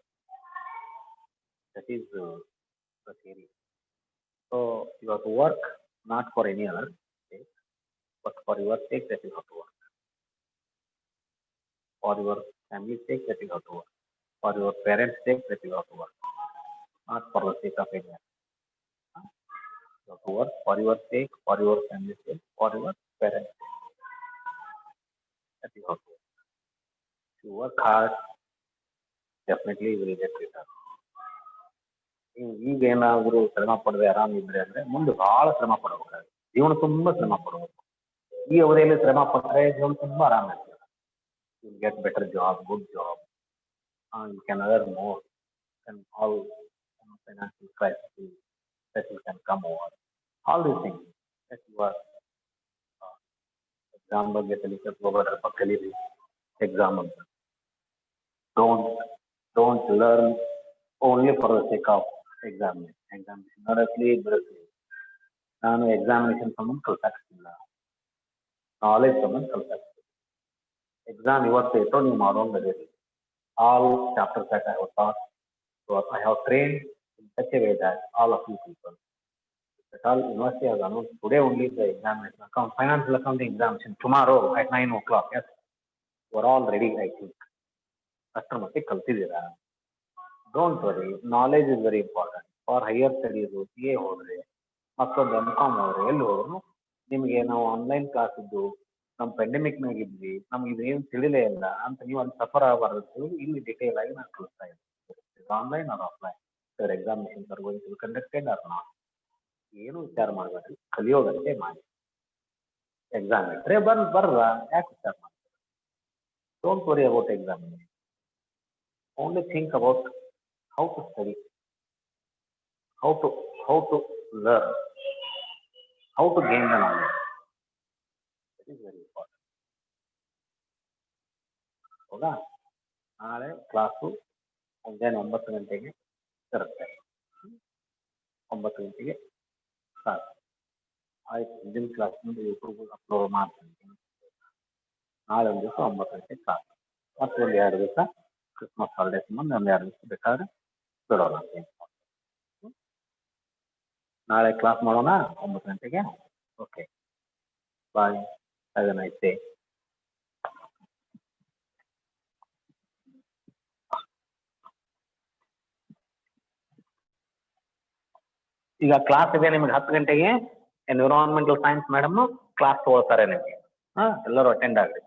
That is the theory. So you have to work not for any other sake, but for your sake that you have to work. For your family's sake that you have to work. For your parents' sake that you have to work. Not for the sake of anyone. You have to work for your sake, for your family's sake, for your parents' sake. That you have to work. If you work hard, definitely you will get return. ಈಗ ಏನಾದ್ರು ಶ್ರಮ ಪಡದೆ ಆರಾಮಿದ್ರೆ ಅಂದ್ರೆ ಮುಂದೆ ಬಹಳ ಶ್ರಮ ಪಡಬೇಕಾಗುತ್ತೆ. ಜೀವನ ತುಂಬಾ ಶ್ರಮ ಪಡಬೇಕು. ಈ ಅವಧಿಯಲ್ಲಿ ಶ್ರಮ ಪಟ್ಟರೆ ಜೀವನ ತುಂಬಾ ಆರಾಮಿರ್ತದೆ. You get better job, good job, you can earn more, and all financial crisis that you can come over. All these things that you are exam ಬಗ್ಗೆ ತಲೆ ಕೆಡಿಸ್ಕೋಬೇಡ್ರಿ, ಕಲೀರಿ ಎಕ್ಸಾಮ್ ಅಂತ. Don't learn only for the sake of examination. ನೋಡಕ್ಲಿ ಬರಕ್ಲಿ ನಾನು ಎಕ್ಸಾಮಿನೇಷನ್ ಸಂಬಂಧ ಕಲ್ತಾಕ್ತಿಲ್ಲ, ನಾಲೆಜ್ ಸಂಬಂಧ ಕಲ್ತಾಕ್ತೀನಿ. ಎಕ್ಸಾಮ್ ಇವತ್ತು ಇಟ್ಟು ನೀವು ಮಾಡೋಂಗ್ ಅದೇರಿ. All chapters that I have taught, so I have trained in such a way that all of you people, that all university has announced today only the examination account, financial accounting examination tomorrow at 9 o'clock. Yes, you are all ready, I think. ಅಷ್ಟರ ಮಟ್ಟಿಗೆ ಕಲ್ತಿದ್ದೀರಾ? Don't worry, knowledge is very important. For higher studies, CA ಹೋದರೆ ಮತ್ತೊಂದು MCOM ಹೋದರೆ ಎಲ್ಲಿ ಹೋದ್ರು ನಿಮಗೆ ನಾವು ಆನ್ಲೈನ್ ಕ್ಲಾಸ್ ಇದ್ದು ನಮ್ಮ ಪೆಂಡೆಮಿಕ್ನಾಗ ಇದ್ವಿ, ನಮ್ಗೆ ಇದೇನು ತಿಳಿಲೇ ಇಲ್ಲ ಅಂತ ನೀವು ಅಲ್ಲಿ ಸಫರ್ ಆಗಬಾರ್ದು. ಇಲ್ಲಿ ಡಿಟೇಲ್ ಆಗಿ ನಾನು ಕಲಿಸ್ತಾ ಇದ್ದೀನಿ. Online or offline sir examination are going to conducted or not, ಏನು ವಿಚಾರ ಮಾಡಬೇಡ್ರಿ, ಕಲಿಯೋದಂತೆ ಮಾಡಿ. ಎಕ್ಸಾಮ್ ಇಟ್ಟರೆ ಬರ್ರ, ಯಾಕೆ ವಿಚಾರ ಮಾಡ್ತಾರೆ? Don't worry about examination. Only think about how to study, how to learn, how to gain the knowledge. That is very important. ಹೌದಾ? ನಾಳೆ ಕ್ಲಾಸು ಮುಂಜಾನೆ 9 ಗಂಟೆಗೆ ಇರುತ್ತೆ. 9 ಗಂಟೆಗೆ ಕ್ಲಾಸ್ ಆಯ್ತು. ಹಿಂದಿನ ಕ್ಲಾಸ್ ಮುಂದೆ ಯೂಟ್ಯೂಬ್ ಅಪ್ಲೋಡ್ ಮಾಡ್ತೀನಿ. ನಾಳೆ ಒಂದು ದಿವಸ 9 ಗಂಟೆಗೆ ಕ್ಲಾಸ್, ಮತ್ತು ಒಂದು 2 ದಿವಸ ಕ್ರಿಸ್ಮಸ್ ಹಾಲಿಡೇಸ್ ಮುಂದೆ ಒಂದು 2 ದಿವಸ ಬೇಕಾದ್ರೆ ಬಿಡೋಣ. ನಾಳೆ ಕ್ಲಾಸ್ ಮಾಡೋಣ 9 ಗಂಟೆಗೆ. Okay, bye, have a nice day. ಈಗ ಕ್ಲಾಸ್ ಇದೆ ನಿಮಗೆ 10 ಗಂಟೆಗೆ. ಎನ್ವಿರಾನ್ಮೆಂಟಲ್ ಸೈನ್ಸ್ ಮೇಡಮ್ ಕ್ಲಾಸ್ ತಗೊಳ್ತಾರೆ ನಿಮಗೆ. ಎಲ್ಲರೂ ಅಟೆಂಡ್ ಆಗ್ರಿ.